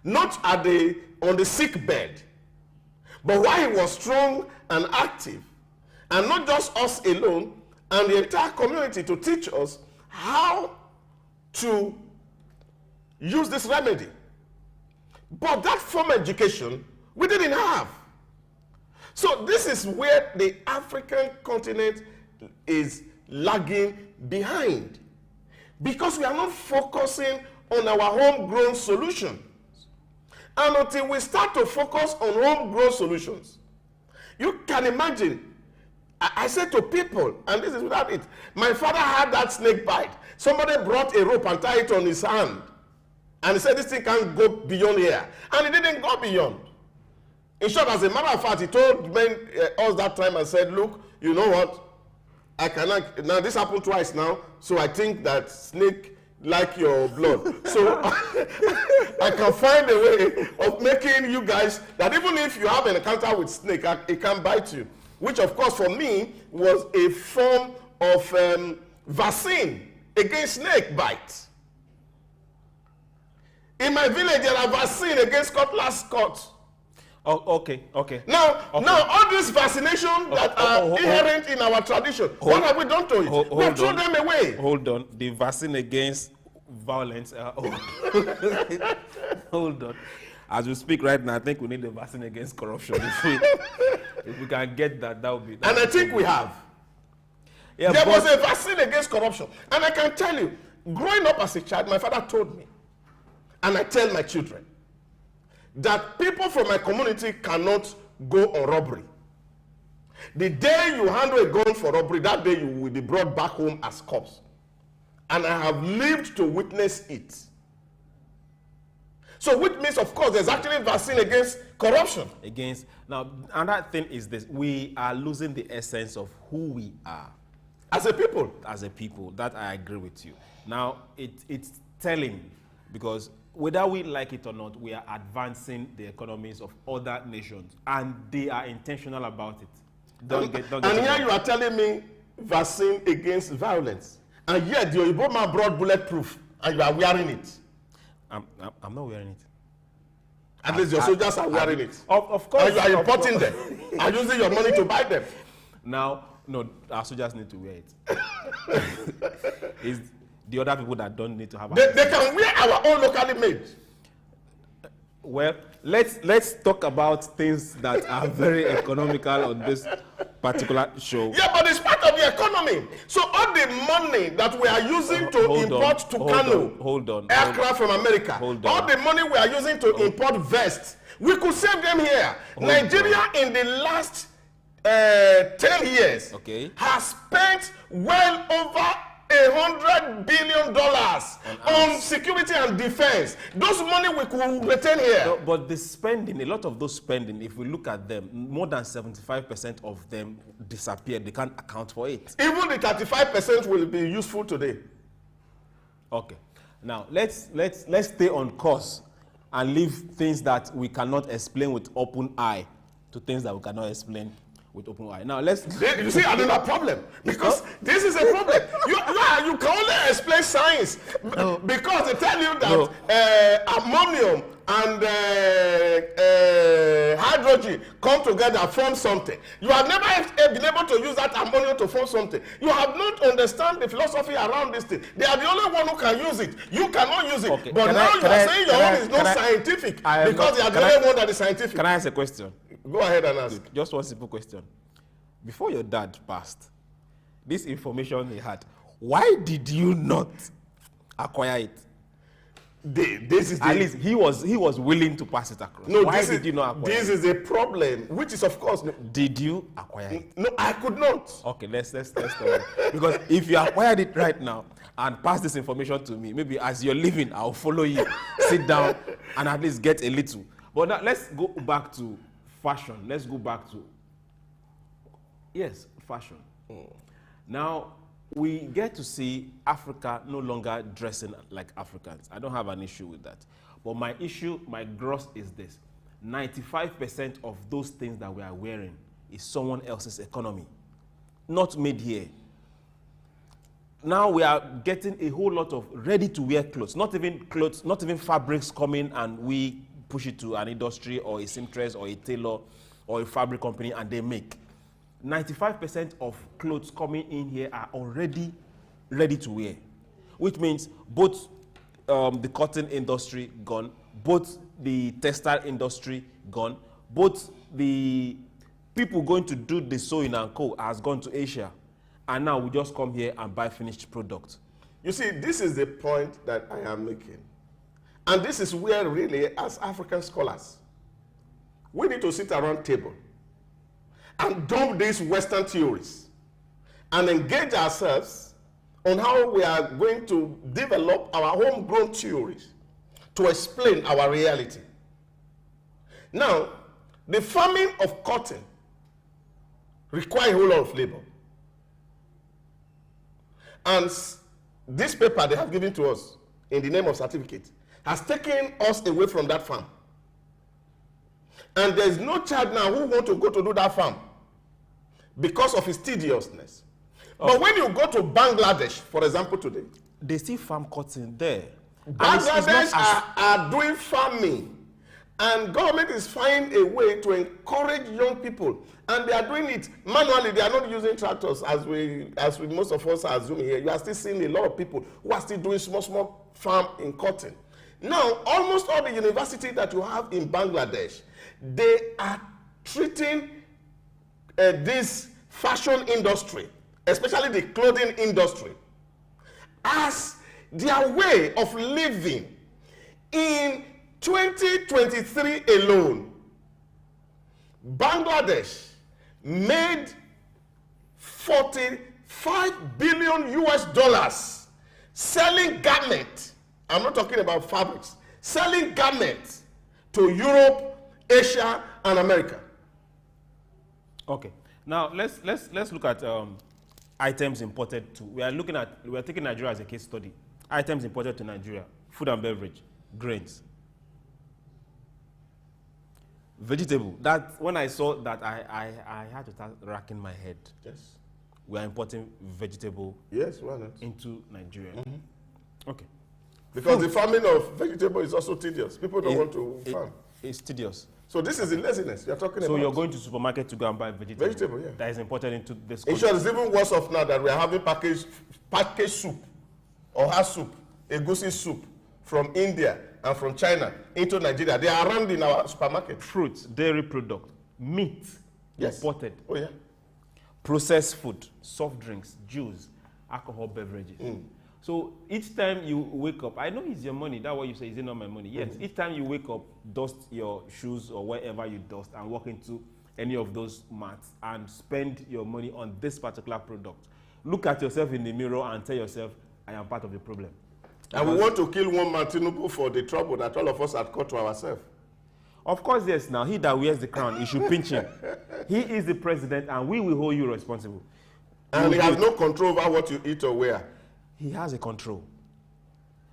S13: not on the sick bed, but while he was strong and active, and not just us alone, and the entire community to teach us how to use this remedy. But that formal education, we didn't have. So this is where the African continent is lagging behind, because we are not focusing on our homegrown solutions. And until we start to focus on homegrown solutions, you can imagine, I said to people, and this is without it, my father had that snake bite. Somebody brought a rope and tied it on his hand, and he said this thing can't go beyond here. And it didn't go beyond. In short, as a matter of fact, he told us that time and said, look, you know what? I cannot, now this happened twice now, so I think that snake like your blood. So I can find a way of making you guys, that even if you have an encounter with snake, it can bite you. Which of course for me was a form of vaccine against snake bites. In my village, there are vaccine against cutlass cut.
S12: Oh, okay.
S13: Now all these vaccinations that are inherent in our tradition, what have we done to it? We threw them away.
S12: Hold on. The vaccine against violence. Hold on. As we speak right now, I think we need a vaccine against corruption. If we can get that, that would be.
S13: And I think we have. Yeah, there was a vaccine against corruption. And I can tell you, growing up as a child, my father told me, and I tell my children, that people from my community cannot go on robbery. The day you handle a gun for robbery, that day you will be brought back home as cops. And I have lived to witness it. So which means, of course, there's actually a vaccine against corruption.
S12: Now, another thing is this. We are losing the essence of who we are.
S13: As a people.
S12: As a people. That I agree with you. Now, it's telling, because whether we like it or not, we are advancing the economies of other nations, and they are intentional about it. Don't get
S13: here you are telling me vaccine against violence, and yet the Oyibo man brought bulletproof, and you are wearing it.
S12: I'm not wearing it.
S13: At least your soldiers are wearing it.
S12: Of course.
S13: And you are importing them, and using your money to buy them.
S12: Now, no, our soldiers need to wear it. It's the other people that don't need to have.
S13: They can wear our own locally made.
S12: Well, let's talk about things that are very economical on this particular show.
S13: Yeah, but it's part of the economy. So all the money that we are using to import to Kano, aircraft from America, all the money we are using to import vests, we could save them here. Nigeria in the last 10 years has spent well over $100 billion on security and defense. Those money we could retain here.
S12: No, but the spending, a lot of those spending, if we look at them, more than 75% of them disappeared. They can't account for it.
S13: Even the 35% will be useful today.
S12: Okay. Now let's stay on course and leave things that we cannot explain with open eye to things that we cannot explain with open eye. Now let's.
S13: You see another problem, because this is a problem. You can only explain science because they tell you that ammonium and hydrogen come together form something. You have never been able to use that ammonium to form something. You have not understand the philosophy around this thing. They are the only one who can use it. You cannot use it. Okay. But now you are saying your own is not scientific because they are the only one that is scientific.
S12: Can I ask a question?
S13: Go ahead and ask.
S12: Just one simple question. Before your dad passed, this information he had, why did you not acquire it? At least he was willing to pass it across.
S13: No,
S12: why did you not acquire it?
S13: This is a problem, which is of course.
S12: Did you acquire it?
S13: No, I could not.
S12: Okay, let's talk. Because if you acquired it right now and pass this information to me, maybe as you're leaving, I'll follow you, sit down, and at least get a little. But now let's go back to fashion. Let's go back to fashion. Now we get to see Africa no longer dressing like Africans. I don't have an issue with that. But my gross is this. 95% of those things that we are wearing is someone else's economy, not made here. Now we are getting a whole lot of ready-to-wear clothes, not even fabrics coming and we push it to an industry or a seamstress or a tailor or a fabric company, and they make. 95% of clothes coming in here are already ready to wear, which means both the cotton industry gone, both the textile industry gone, both the people going to do the sewing and co has gone to Asia, and now we just come here and buy finished products.
S13: You see, this is the point that I am making. And this is where really, as African scholars, we need to sit around table and dump these Western theories and engage ourselves on how we are going to develop our homegrown theories to explain our reality. Now, the farming of cotton requires a whole lot of labor. And this paper they have given to us in the name of certificate has taken us away from that farm. And there's no child now who wants to go to do that farm because of its tediousness. But when you go to Bangladesh, for example, today,
S12: they still farm cotton there.
S13: Bangladesh are doing farming, and government is finding a way to encourage young people, and they are doing it manually. They are not using tractors as we most of us are assuming here. You are still seeing a lot of people who are still doing small farm in cotton. Now, almost all the universities that you have in Bangladesh, they are treating this fashion industry, especially the clothing industry, as their way of living. In 2023 alone, Bangladesh made $45 billion US selling garments. I'm not talking about fabrics. Selling garments to Europe, Asia, and America.
S12: Okay. Now let's look at items imported to. We are taking Nigeria as a case study. Items imported to Nigeria: food and beverage, grains, vegetable. That when I saw that, I had to start racking my head.
S13: Yes.
S12: We are importing vegetable.
S13: Yes, why not?
S12: Into Nigeria. Okay.
S13: Because the farming of vegetable is also tedious. People don't want to farm.
S12: It's tedious.
S13: So this is the laziness you're talking about.
S12: So you're going to supermarket to go and buy vegetable.
S13: Vegetable, yeah.
S12: That is imported into this
S13: country. In short, it's even worse off now that we are having packaged soup or hard soup, egusi soup from India and from China into Nigeria. They are around in our supermarket.
S12: Fruits, dairy product, meat, imported.
S13: Oh yeah.
S12: Processed food, soft drinks, juice, alcohol beverages. So each time you wake up, I know it's your money. That's what you say, is it not my money? Yes. Each time you wake up, dust your shoes or wherever you dust and walk into any of those mats and spend your money on this particular product. Look at yourself in the mirror and tell yourself, I am part of the problem.
S13: And we want to kill one man Tinubu for the trouble that all of us had caused to ourselves.
S12: Of course, yes. Now, he that wears the crown, you should pinch him. He is the president, and we will hold you responsible.
S13: And he has no control over what you eat or wear.
S12: He has a control.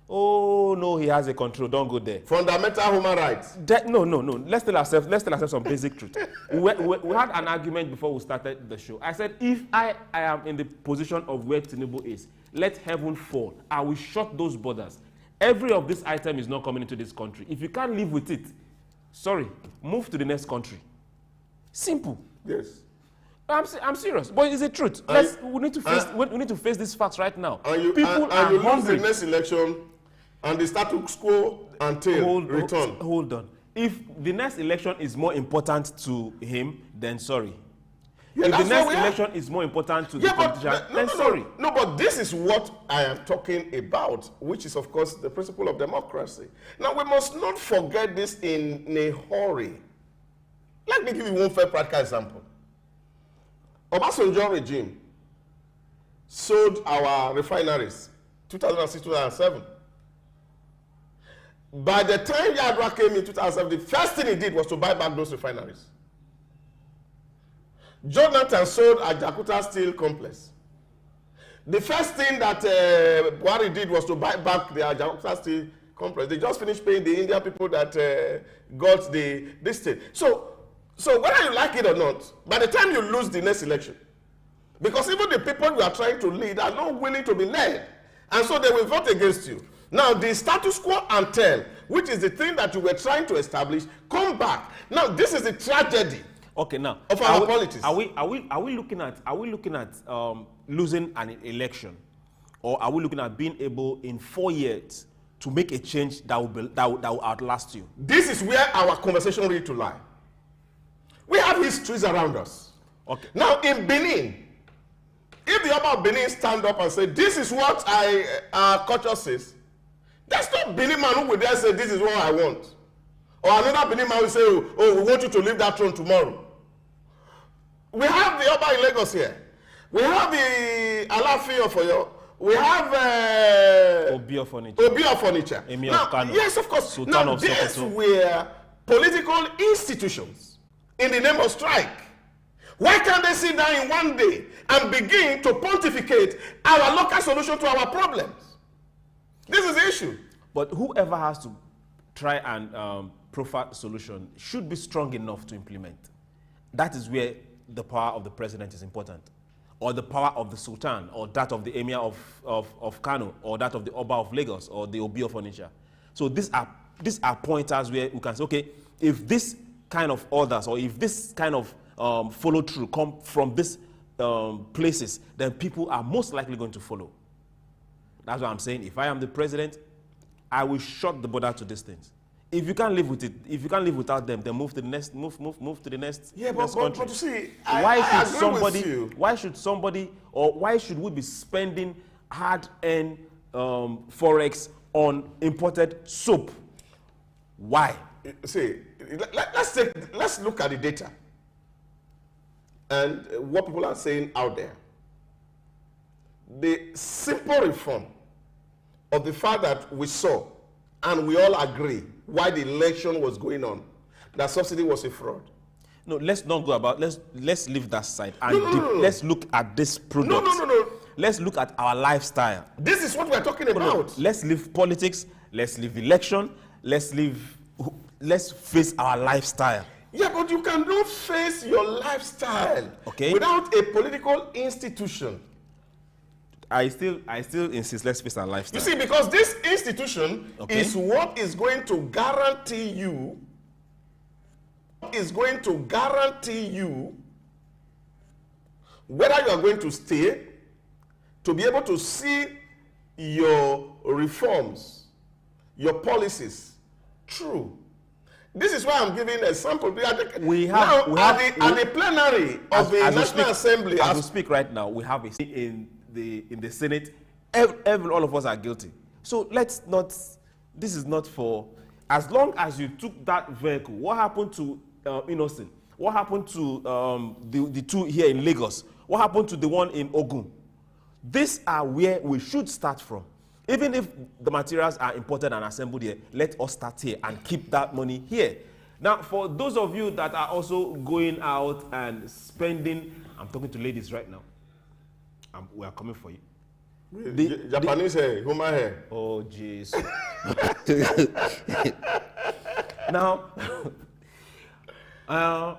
S12: Oh, no, he has a control. Don't go there.
S13: Fundamental human rights.
S12: No. Let's tell ourselves some basic truth. We had an argument before we started the show. I said, if I am in the position of where Tinubu is, let heaven fall. I will shut those borders. Every of this item is not coming into this country. If you can't live with it, sorry, move to the next country. Simple.
S13: Yes.
S12: I'm serious, but it's the truth. We need to face these facts right now.
S13: People are hungry. Lose the next election, and the status quo until return.
S12: Hold on. If the next election is more important to him, then sorry. Yeah, if the next election is more important to the politician, then sorry.
S13: No, but this is what I am talking about, which is, of course, the principle of democracy. Now, we must not forget this in a hurry. Let me give you one very practical example. Obasanjo regime sold our refineries 2006-2007. By the time Yadra came in 2007, the first thing he did was to buy back those refineries. Jonathan sold Ajakuta Steel Complex. The first thing that Buhari did was to buy back the Ajakuta Steel Complex. They just finished paying the Indian people that got this thing. So whether you like it or not, by the time you lose the next election, because even the people you are trying to lead are not willing to be led, and so they will vote against you. Now, the status quo ante which is the thing that you were trying to establish, come back. Now, this is the tragedy.
S12: Okay, now
S13: of our politics.
S12: Are we looking at losing an election, or are we looking at being able in 4 years to make a change that will outlast you?
S13: This is where our conversation really to lie. We have histories around us.
S12: Okay.
S13: Now in Benin, if the Oba of Benin stand up and say, this is what our culture says, that's not Benin man who will there say, this is what I want. Or another Benin man will say, oh, we want you to leave that throne tomorrow. We have the Oba in Lagos here. We have the Alaafin of Oyo. We have
S12: Obi of Furniture.
S13: Emir of Kano. Yes, of course. Sultan of Sokoto. Were political institutions in the name of strike. Why can't they sit down in one day and begin to pontificate our local solution to our problems? This is the issue.
S12: But whoever has to try and proffer a solution should be strong enough to implement. That is where the power of the president is important, or the power of the Sultan, or that of the Emir of Kano, or that of the Oba of Lagos, or the Obi of Onitsha. So these are pointers where we can say, okay, if this kind of orders, or if this kind of follow through come from these places, then people are most likely going to follow. That's what I'm saying. If I am the president, I will shut the border to these things. If you can't live with it, if you can't live without them, then move to the next, move to the next.
S13: Yeah,
S12: next
S13: but you see, why
S12: should somebody, or why should we be spending hard-earned forex on imported soap? Why?
S13: See, let's look at the data and what people are saying out there. The simple reform of the fact that we saw, and we all agree, why the election was going on, that subsidy was a fraud.
S12: No, let's not go about, let's leave that side and let's look at this product.
S13: No.
S12: Let's look at our lifestyle.
S13: This is what we're talking about.
S12: Let's leave politics, let's leave election, let's face our lifestyle.
S13: Yeah, but you cannot face your lifestyle without a political institution.
S12: I still insist, let's face our lifestyle.
S13: You see, because this institution is what is going to guarantee you, whether you are going to stay, to be able to see your reforms, your policies through. This is why I'm giving a sample. At the plenary of the National Assembly.
S12: As we speak right now, we have a in the Senate. All of us are guilty. So let's not. This is not for. As long as you took that vehicle, what happened to Innocent? What happened to the two here in Lagos? What happened to the one in Ogun? These are where we should start from. Even if the materials are imported and assembled here, let us start here and keep that money here. Now, for those of you that are also going out and spending, I'm talking to ladies right now. We are coming for you.
S13: Japanese hair, human hair.
S12: Oh, jeez. Now,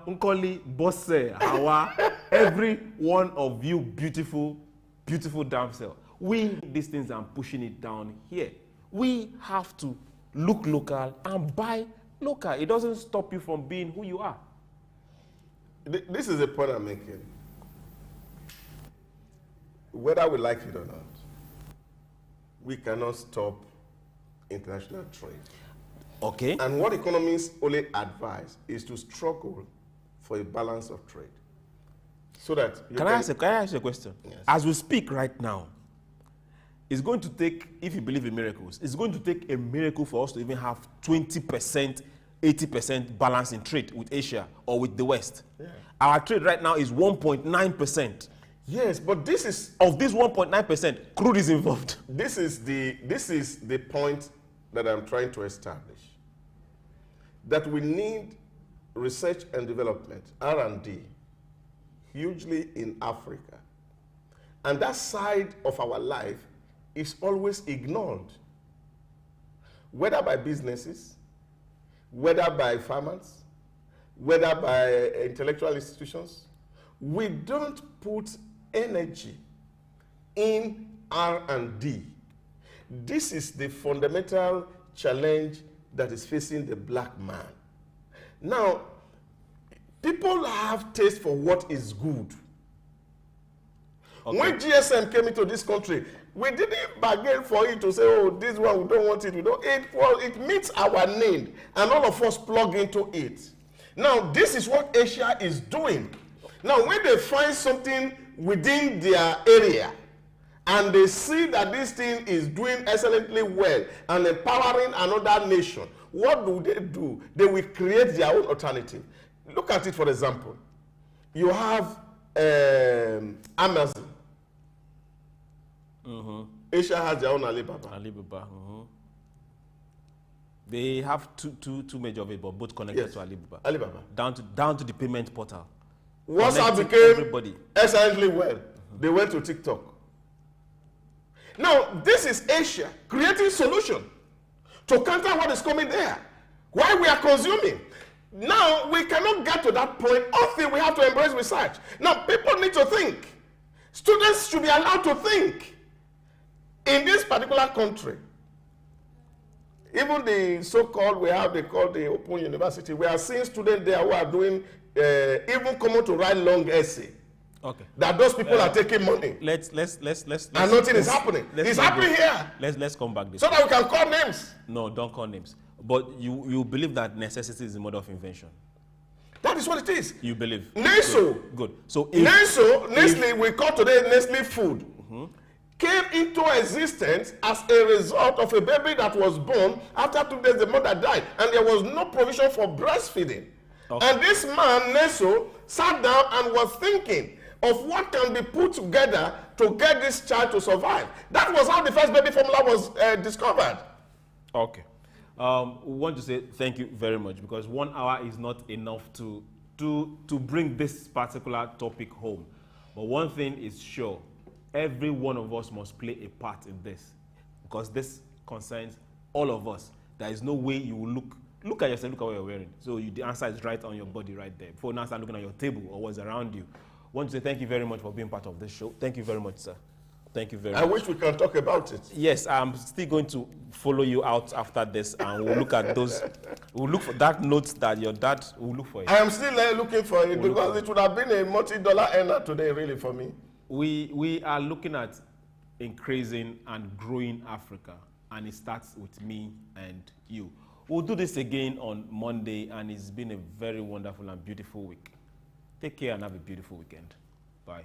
S12: Nkoli, Bosse, Hawa, every one of you beautiful damsel. These things are pushing it down here. We have to look local and buy local. It doesn't stop you from being who you are.
S13: This is the point I'm making. Whether we like it or not, we cannot stop international trade.
S12: Okay.
S13: And what economists only advise is to struggle for a balance of trade. So that
S12: Can I ask you a question?
S13: Yes.
S12: As we speak right now, it's going to take, if you believe in miracles, it's going to take a miracle for us to even have 20%, 80% balance in trade with Asia or with the West. Yeah. Our trade right now is 1.9%.
S13: Yes, but this is...
S12: Of this 1.9%, crude is involved.
S13: This is the point that I'm trying to establish. That we need research and development, R&D, hugely in Africa. And that side of our life is always ignored, whether by businesses, whether by farmers, whether by intellectual institutions. We don't put energy in R&D. This is the fundamental challenge that is facing the black man. Now, people have taste for what is good. Okay. When GSM came into this country, we didn't bargain for it to say, oh, this one, we don't want it. We don't. It meets our need, and all of us plug into it. Now, this is what Asia is doing. Now, when they find something within their area, and they see that this thing is doing excellently well and empowering another nation, what do? They will create their own alternative. Look at it, for example. You have Amazon. Asia has their own Alibaba.
S12: They have two major of it, but both connected to Alibaba. Down to the payment portal.
S13: WhatsApp became excellently well. They went to TikTok. Now, this is Asia creating solution to counter what is coming there. Why we are consuming. Now, we cannot get to that point until we have to embrace research. Now, people need to think. Students should be allowed to think. In this particular country, even the so-called, they call the Open University, we are seeing students there who are doing, even coming to write long essay.
S12: Okay.
S13: That those people are taking money.
S12: Let's
S13: and nothing is happening. It's happening here.
S12: Let's come back this
S13: so that we can call names.
S12: No, don't call names. But you believe that necessity is the mother of invention.
S13: That is what it is.
S12: You believe.
S13: Nestle.
S12: Good. So
S13: Nestle, we call today Nestle food, came into existence as a result of a baby that was born. After 2 days, the mother died, and there was no provision for breastfeeding. Okay. And this man, Nestle, sat down and was thinking of what can be put together to get this child to survive. That was how the first baby formula was discovered.
S12: Okay. We want to say thank you very much, because 1 hour is not enough to bring this particular topic home. But one thing is sure, every one of us must play a part in this, because this concerns all of us. There is no way you will look at yourself, look at what you're wearing. So the answer is right on your body right there. Before now start looking at your table or what's around you. I want to say thank you very much for being part of this show. Thank you very much, sir. Thank you very much.
S13: I wish we can talk about it.
S12: Yes, I'm still going to follow you out after this, and we'll look at those. We'll look for that notes that your dad will look for it.
S13: I am still looking for it, because it would have been a multi-dollar earner today, really, for me.
S12: We are looking at increasing and growing Africa, and it starts with me and you. We'll do this again on Monday, and it's been a very wonderful and beautiful week. Take care and have a beautiful weekend. Bye.